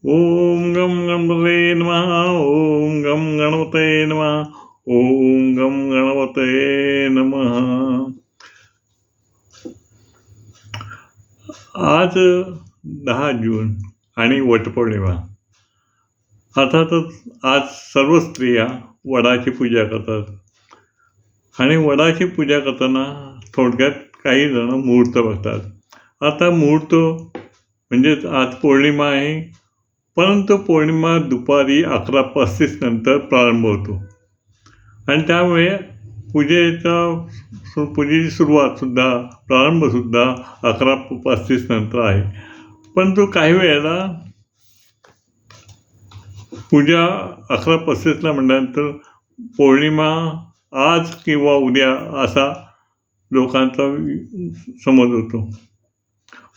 ओम गम गणपते नमः. ओम गम गणपते नमः. ओम गम गणपते नमः. आज 10 जून आणि वटपौर्णिमा. अर्थातच आज सर्व स्त्रिया वडाची पूजा करतात आणि वडाची पूजा करताना थोडक्यात काही जण मुहूर्त बघतात. आता मुहूर्त म्हणजेच आज पौर्णिमा आहे, परंतु पौर्णिमा दुपारी 11:35 नंतर प्रारंभ होतो आणि त्यामुळे पूजेची सुरुवातसुद्धा प्रारंभसुद्धा 11:35 नंतर आहे. परंतु काही वेळेला पूजा 11:35ला म्हटल्यानंतर पौर्णिमा आज किंवा उद्या असा लोकांचा समज होतो.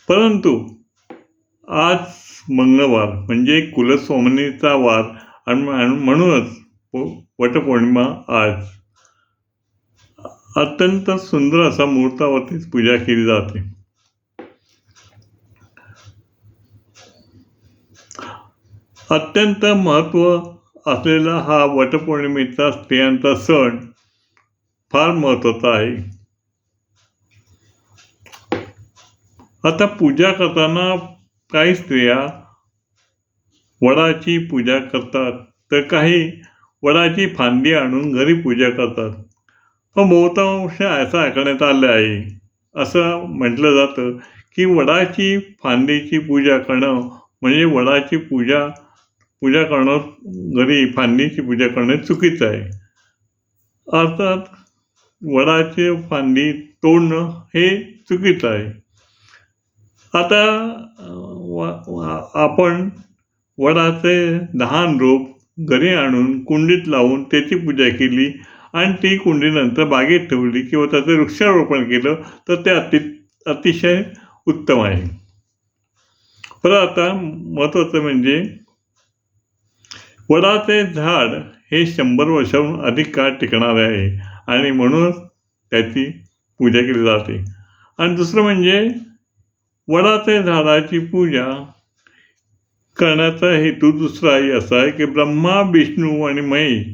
परंतु आज मंगळवार म्हणजे कुलस्वामिनीचा वार आणि म्हणूनच वटपौर्णिमा आज अत्यंत सुंदर असा मुहूर्तावरतीच पूजा केली जाते. अत्यंत महत्त्व असलेला हा वटपौर्णिमेचा स्त्रियांचा सण फार महत्त्वाचा आहे. आता पूजा करताना काही स्त्रिया वडाची पूजा करतात, तर काही वडाची फांदी आणून घरी पूजा करतात. पण बहुतांश असं ऐकण्यात आलं आहे, असं म्हटलं जातं की वडाची फांदीची पूजा करणं म्हणजे वडाची पूजा करणं, घरी फांदीची पूजा करणं चुकीचं आहे. अर्थात वडाची फांदी तोडणं हे चुकीचं आहे. आता आपण वडाचे लहान रोप घरी आणून कुंडीत लावून त्याची पूजा केली आणि ती कुंडी नंतर बागेत ठेवली किंवा त्याचं वृक्षारोपण केलं तर ते अतिशय उत्तम आहे. परत आता महत्त्वाचं म्हणजे वडाचे झाड हे 100 वर्षाहून अधिक काळ टिकणारे आहे आणि म्हणूनच त्याची पूजा केली जाते. आणि दुसरं म्हणजे वडाच्या झाडाची पूजा करण्याचा हेतू दुसराही असा आहे की ब्रह्मा, विष्णू आणि महेश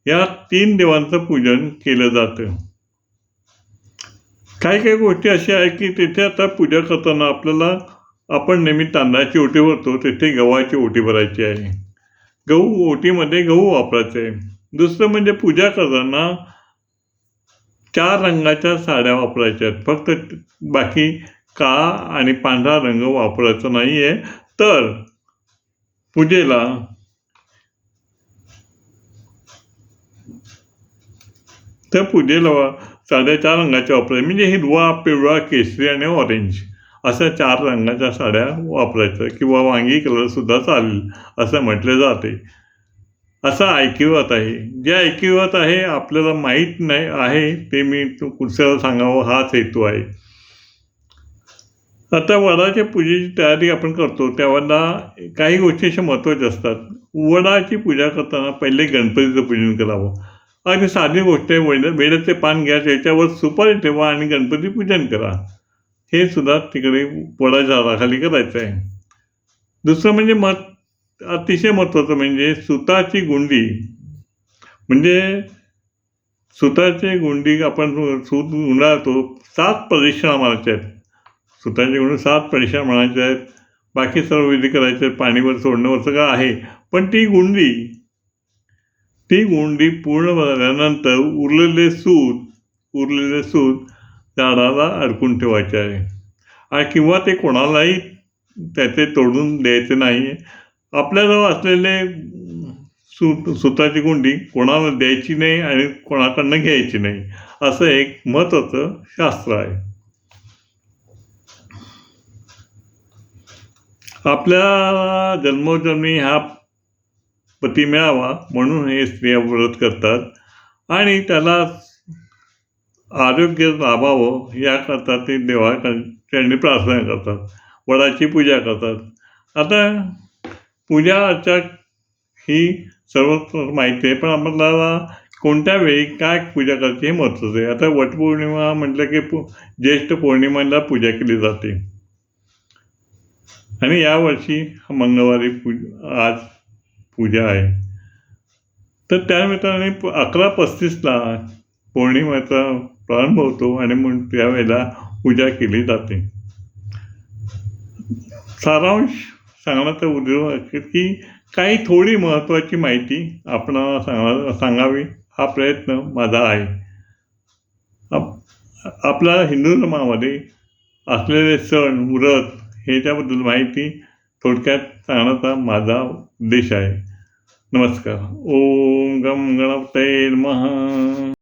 या 3 देवांचं पूजन केलं जातं. काही गोष्टी अशा आहे की तिथे आता पूजा करताना आपण नेहमी तांदळाची ओटी भरतो, तिथे गव्हाची ओटी भरायची आहे. ओटीमध्ये गहू वापरायचे आहे. दुसरं म्हणजे पूजा करताना 4 रंगाच्या साड्या वापरायच्या आहेत. फक्त बाकी काळा आणि पांढरा रंग वापरायचा नाही आहे. तर पूजेला साड्या 4 रंगाच्या वापरायच्या, म्हणजे हिरवा, पिवळा, केशरी आणि ऑरेंज अशा 4 रंगाच्या साड्या वापरायच्या किंवा वांगी कलरसुद्धा चालेल असं म्हटले जाते. असं ऐकिवात आहे. जे ऐकिवात आहे आपल्याला माहीत नाही आहे ते मी कुठल्याला सांगावं हाच हेतू आहे. आता वडाच्या पूजेची तयारी आपण करतो त्यावेळेला काही गोष्टी अशा महत्त्वाच्या असतात. वडाची पूजा करताना पहिले गणपतीचं पूजन करावं. अगदी साधी गोष्ट आहे, वेड्याचे पान घ्या, त्याच्यावर सुपारी ठेवा आणि गणपती पूजन करा. हे सुद्धा तिकडे वडाच्या झाडाखाली करायचं आहे. दुसरं म्हणजे अतिशय महत्त्वाचं म्हणजे सुताची गुंडी, म्हणजे सुताची गुंडी आपण सूत गुंडाळतो 7 प्रदक्षिणा मारायच्या आहेत. सुताची गुंडी 7 प्रदक्षिणा म्हणायच्या आहेत. बाकी सर्व विधी करायचे, पाणीवर सोडणं सगळं आहे. पण ती गुंडी पूर्ण झाल्यानंतर उरलेले सूत झाडाला अडकून ठेवायचे आहे किंवा ते कोणालाही त्याचे तोडून द्यायचे नाही. आपल्याजवळ असलेले सुताची गुंडी कोणाला द्यायची नाही आणि कोणाकडनं घ्यायची नाही, असं एक महत्त्वाचं शास्त्र आहे. आपल्या जन्मोजन्मी हा पती मिळावा म्हणून हे स्त्रिया व्रत करतात आणि त्याला आरोग्य लाभावं याकरता ते देवाचरणी प्रार्थना करतात, वडाची पूजा करतात. आता पूजा अर्चा ही सर्व माहिती आहे, पण आपल्याला कोणत्या वेळी काय पूजा करायची हे महत्त्वाचं आहे. आता वटपौर्णिमा म्हटलं की ज्येष्ठ पौर्णिमेला पूजा केली जाते. आणि यावर्षी मंगळवारी आज पूजा आहे. तर त्यानिमित्ताने 11:35ला पौर्णिमेचा प्रारंभ होतो आणि मग त्यावेळेला पूजा केली जाते. सारांश सांगण्याचा उद्देश की काही थोडी महत्त्वाची माहिती आपणाला सांगावी हा प्रयत्न माझा आहे. आपल्या हिंदू धर्मामध्ये असलेले सण, व्रत ह्याच्याबद्दल माहिती थोडक्यात सांगण्याचा माझा उद्देश आहे. नमस्कार. ओम गम गणपतये नमः.